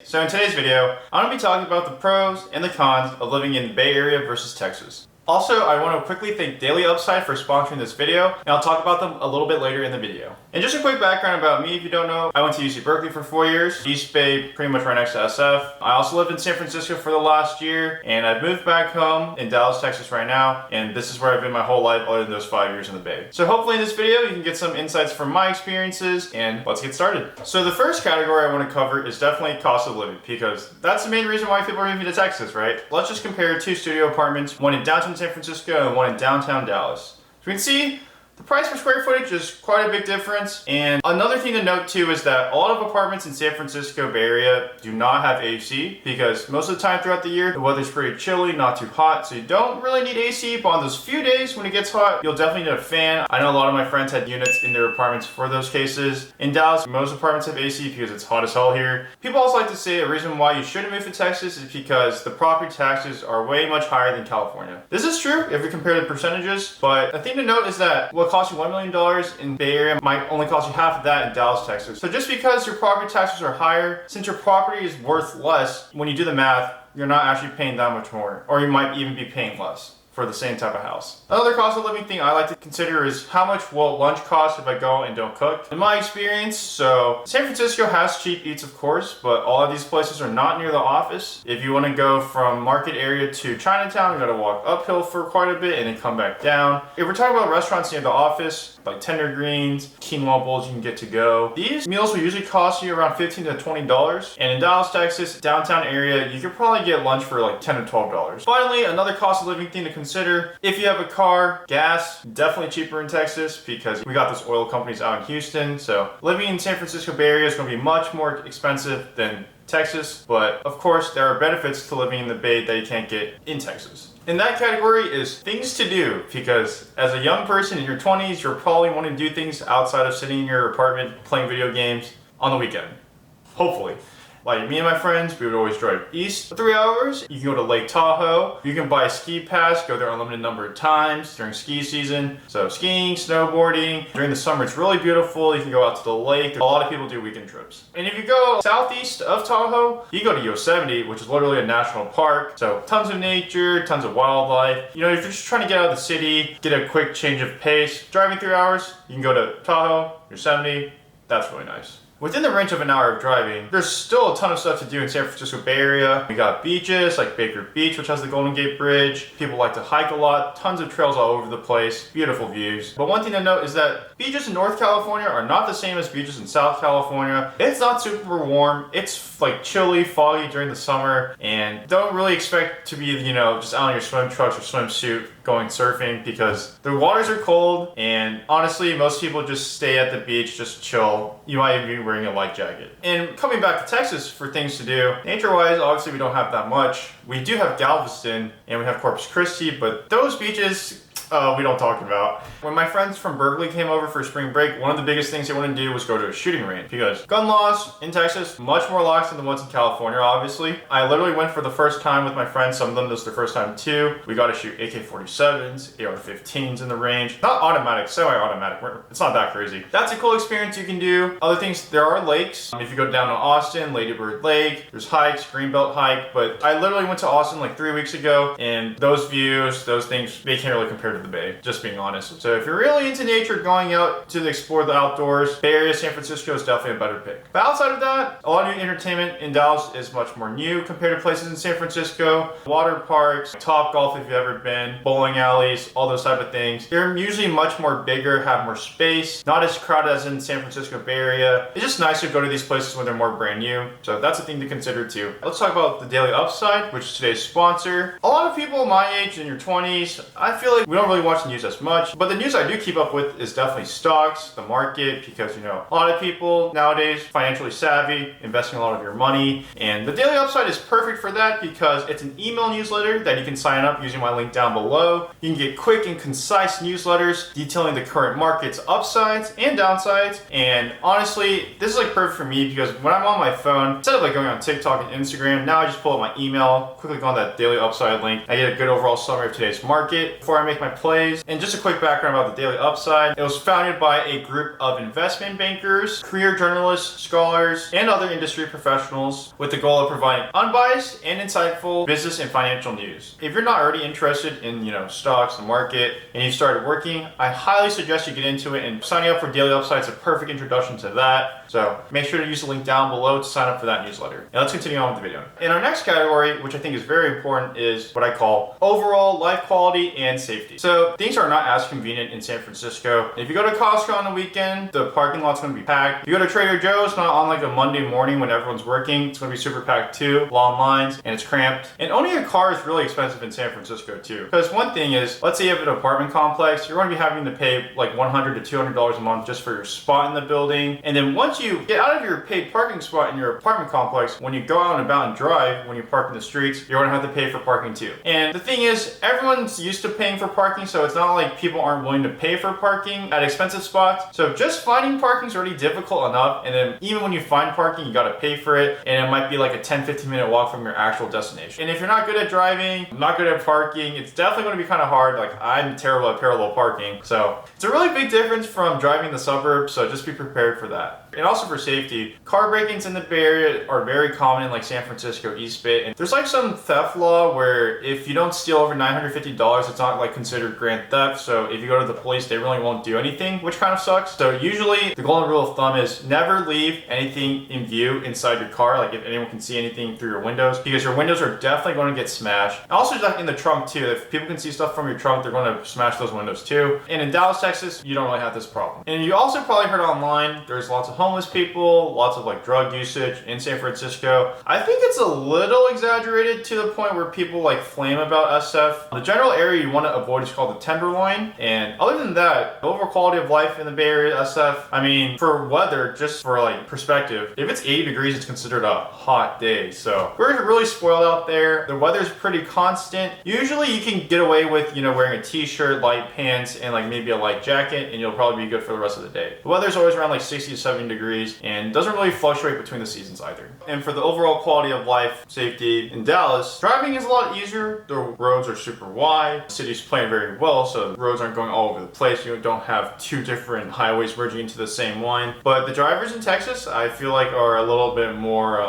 So in today's video, I'm going to be talking about the pros and the cons of living in the Bay Area versus Texas. Also, I want to quickly thank Daily Upside for sponsoring this video, and I'll talk about them a little bit later in the video. And just a quick background about me if you don't know, I went to UC Berkeley for 4 years, East Bay, pretty much right next to SF. I also lived in San Francisco for the last year, and I've moved back home in Dallas, Texas right now, and this is where I've been my whole life other than those 5 years in the Bay. So hopefully in this video you can get some insights from my experiences, and let's get started. So the first category I want to cover is definitely cost of living, because that's the main reason why people are moving to Texas, right? Let's just compare two studio apartments, one in downtown San Francisco and one in downtown Dallas. So we can see the price per square footage is quite a big difference. And another thing to note too is that a lot of apartments in San Francisco Bay Area do not have AC, because most of the time throughout the year the weather's pretty chilly, not too hot, so you don't really need AC. But on those few days when it gets hot, you'll definitely need a fan. I know a lot of my friends had units in their apartments for those cases. In Dallas, most apartments have AC because it's hot as hell here. People also like to say a reason why you shouldn't move to Texas is because the property taxes are way much higher than California. This is true if we compare the percentages, but a thing to note is that what costs you $1 million in Bay Area might only cost you half of that in Dallas, Texas. So just because your property taxes are higher, since your property is worth less, when you do the math, you're not actually paying that much more, or you might even be paying less for the same type of house. Another cost of living thing I like to consider is how much will lunch cost if I go and don't cook. In my experience, so San Francisco has cheap eats of course, but all of these places are not near the office. If you want to go from market area to Chinatown, you gotta walk uphill for quite a bit and then come back down. If we're talking about restaurants near the office, like tender greens, quinoa bowls you can get to go, these meals will usually cost you around $15 to $20. And in Dallas, Texas, downtown area, you could probably get lunch for like $10 to $12. Finally, another cost of living thing to consider, if you have a car, gas, definitely cheaper in Texas because we got those oil companies out in Houston. So living in San Francisco Bay Area is going to be much more expensive than Texas, but of course there are benefits to living in the Bay that you can't get in Texas. And that category is things to do, because as a young person in your 20s, you're probably wanting to do things outside of sitting in your apartment playing video games on the weekend. Hopefully. Like me and my friends, we would always drive east 3 hours. You can go to Lake Tahoe. You can buy a ski pass, go there an unlimited number of times during ski season. So skiing, snowboarding. During the summer, it's really beautiful. You can go out to the lake. A lot of people do weekend trips. And if you go southeast of Tahoe, you go to Yosemite, which is literally a national park. So tons of nature, tons of wildlife. You know, if you're just trying to get out of the city, get a quick change of pace, driving 3 hours, you can go to Tahoe, Yosemite. That's really nice. Within the range of an hour of driving, there's still a ton of stuff to do in San Francisco Bay Area. We got beaches like Baker Beach, which has the Golden Gate Bridge. People like to hike a lot, tons of trails all over the place, beautiful views. But one thing to note is that beaches in North California are not the same as beaches in South California. It's not super warm. It's like chilly, foggy during the summer, and don't really expect to be, you know, just out in your swim trunks or swimsuit going surfing, because the waters are cold, and honestly most people just stay at the beach, just chill. You might even be wearing a light jacket. And coming back to Texas for things to do, nature wise obviously we don't have that much. We do have Galveston and we have Corpus Christi, but those beaches we don't talk about. When my friends from Berkeley came over for spring break, one of the biggest things they wanted to do was go to a shooting range, because gun laws in Texas much more lax than the ones in California, obviously. I literally went for the first time with my friends. Some of them this is their first time too. We got to shoot AK-47s, AR-15s in the range. Not automatic, semi-automatic. It's not that crazy. That's a cool experience you can do. Other things, there are lakes. If you go down to Austin, Lady Bird Lake, there's hikes, Greenbelt hike, but I literally went to Austin like 3 weeks ago, and those views, those things, they can't really compare to the Bay, just being honest. So if you're really into nature, going out to explore the outdoors, Bay Area, San Francisco is definitely a better pick. But outside of that, a lot of new entertainment in Dallas is much more new compared to places in San Francisco. Water parks, Top Golf if you've ever been, bowling alleys, all those type of things. They're usually much more bigger, have more space, not as crowded as in San Francisco Bay Area. It's just nice to go to these places when they're more brand new. So that's a thing to consider too. Let's talk about the Daily Upside, which is today's sponsor. A lot of people my age, in your 20s, I feel like we don't really watch the news as much, but the news I do keep up with is definitely stocks, the market, because you know, a lot of people nowadays financially savvy, investing a lot of your money, and the Daily Upside is perfect for that because it's an email newsletter that you can sign up using my link down below. You can get quick and concise newsletters detailing the current market's upsides and downsides, and honestly, this is like perfect for me because when I'm on my phone, instead of like going on TikTok and Instagram, now I just pull up my email, quickly go on that Daily Upside link, I get a good overall summary of today's market. Before I make my plays. And just a quick background about the Daily Upside. It was founded by a group of investment bankers, career journalists, scholars, and other industry professionals with the goal of providing unbiased and insightful business and financial news. If you're not already interested in, stocks, the market, and you started working, I highly suggest you get into it, and signing up for Daily Upside is a perfect introduction to that. So make sure to use the link down below to sign up for that newsletter. And let's continue on with the video. In our next category, which I think is very important, is what I call overall life quality and safety. So things are not as convenient in San Francisco. If you go to Costco on the weekend, the parking lot's going to be packed. If you go to Trader Joe's, not on like a Monday morning when everyone's working, it's going to be super packed too, long lines, and it's cramped. And owning a car is really expensive in San Francisco too. Because one thing is, let's say you have an apartment complex, you're going to be having to pay like $100 to $200 a month just for your spot in the building. And then once you get out of your paid parking spot in your apartment complex, when you go out and about and drive, when you park in the streets, you're going to have to pay for parking too. And the thing is, everyone's used to paying for parking, so it's not like people aren't willing to pay for parking at expensive spots. So just finding parking is already difficult enough, and then even when you find parking, you got to pay for it, and it might be like a 10-15 minute walk from your actual destination. And if you're not good at driving, not good at parking, it's definitely going to be kind of hard. Like, I'm terrible at parallel parking, so it's a really big difference from driving the suburbs, so just be prepared for that. And also for safety, car break-ins in the Bay Area are very common in like San Francisco, East Bay. And there's like some theft law where if you don't steal over $950, it's not like considered grand theft. So if you go to the police, they really won't do anything, which kind of sucks. So usually the golden rule of thumb is never leave anything in view inside your car. Like if anyone can see anything through your windows, because your windows are definitely going to get smashed. And also like in the trunk too, if people can see stuff from your trunk, they're going to smash those windows too. And in Dallas, Texas, you don't really have this problem. And you also probably heard online, there's lots of homeless people, lots of like drug usage in San Francisco. I think it's a little exaggerated to the point where people like flame about SF. The general area you want to avoid is called the Tenderloin. And other than that, the overall quality of life in the Bay Area, SF, I mean, for weather, just for like perspective, if it's 80 degrees, it's considered a hot day. So we're really spoiled out there. The weather's pretty constant. Usually you can get away with, wearing a t-shirt, light pants, and like maybe a light jacket, and you'll probably be good for the rest of the day. The weather's always around like 60 to 70 degrees and doesn't really fluctuate between the seasons either. And for the overall quality of life, safety in Dallas, driving is a lot easier. The roads are super wide. The city's planned very well, so the roads aren't going all over the place. You don't have two different highways merging into the same one. But the drivers in Texas, I feel like, are a little bit more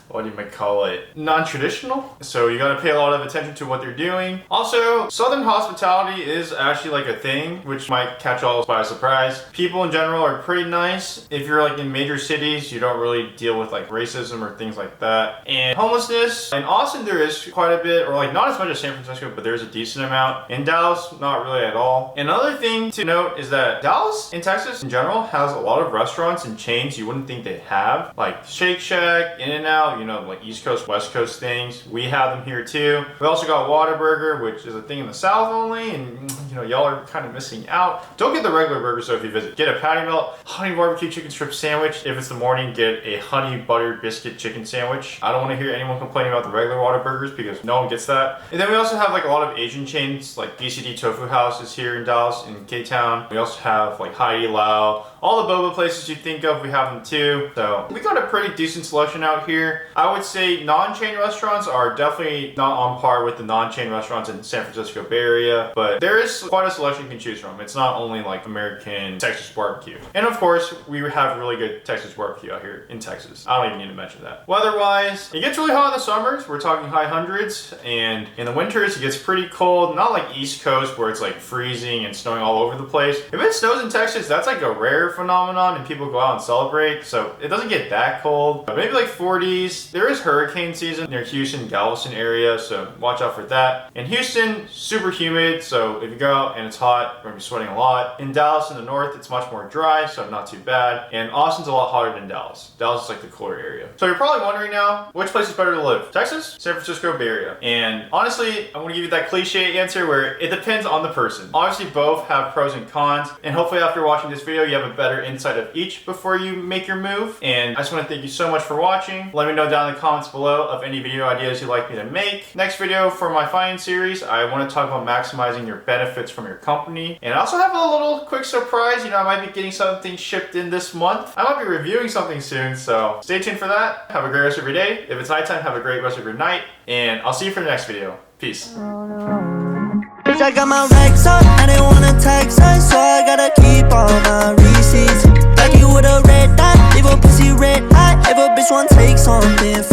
what do you might call it, non-traditional. So you gotta pay a lot of attention to what they're doing. Also, Southern hospitality is actually like a thing, which might catch all by surprise. People in general are pretty nice. If you're like in major cities, you don't really deal with like racism or things like that. And homelessness, in Austin there is quite a bit, or like not as much as San Francisco, but there's a decent amount. In Dallas, not really at all. Another thing to note is that Dallas in Texas in general has a lot of restaurants and chains you wouldn't think they have, like Shake Shack, In-N-Out, like East Coast, West Coast things. We have them here too. We also got Whataburger, which is a thing in the South only, and y'all are kind of missing out. Don't get the regular burgers though if you visit. Get a patty melt, honey barbecue chicken strip sandwich. If it's the morning, get a honey butter biscuit chicken sandwich. I don't want to hear anyone complaining about the regular Whataburgers because no one gets that. And then we also have like a lot of Asian chains, like BCD Tofu House is here in Dallas, in K-Town. We also have like Hai Lao. All the boba places you think of, we have them too. So we got a pretty decent selection out here. I would say non-chain restaurants are definitely not on par with the non-chain restaurants in San Francisco Bay Area, but there is quite a selection you can choose from. It's not only like American Texas barbecue. And of course, we have really good Texas barbecue out here in Texas. I don't even need to mention that. Weather-wise, it gets really hot in the summers. We're talking high hundreds. And in the winters, it gets pretty cold. Not like East Coast where it's like freezing and snowing all over the place. If it snows in Texas, that's like a rare phenomenon and people go out and celebrate. So it doesn't get that cold. Maybe like 40s. There is hurricane season near Houston, Galveston area, so watch out for that. In Houston, super humid, so if you go out and it's hot, you're gonna be sweating a lot. In Dallas in the north, it's much more dry, so not too bad. And Austin's a lot hotter than Dallas. Dallas is like the cooler area. So you're probably wondering now, which place is better to live? Texas, San Francisco, Bay Area. And honestly, I'm gonna give you that cliche answer where it depends on the person. Obviously, both have pros and cons, and hopefully after watching this video, you have a better insight of each before you make your move. And I just wanna thank you so much for watching. Let me know down in the comments below of any video ideas you'd like me to make. Next video for my finance series, I want to talk about maximizing your benefits from your company. And I also have a little quick surprise. I might be getting something shipped in this month. I might be reviewing something soon, so stay tuned for that. Have a great rest of your day. If it's nighttime, have a great rest of your night. And I'll see you for the next video. Peace. bitch, I got my racks up. I didn't wanna tax us, so I gotta keep all my receipts. Like you with a red dot, leave a pussy red hot. If a bitch wanna take something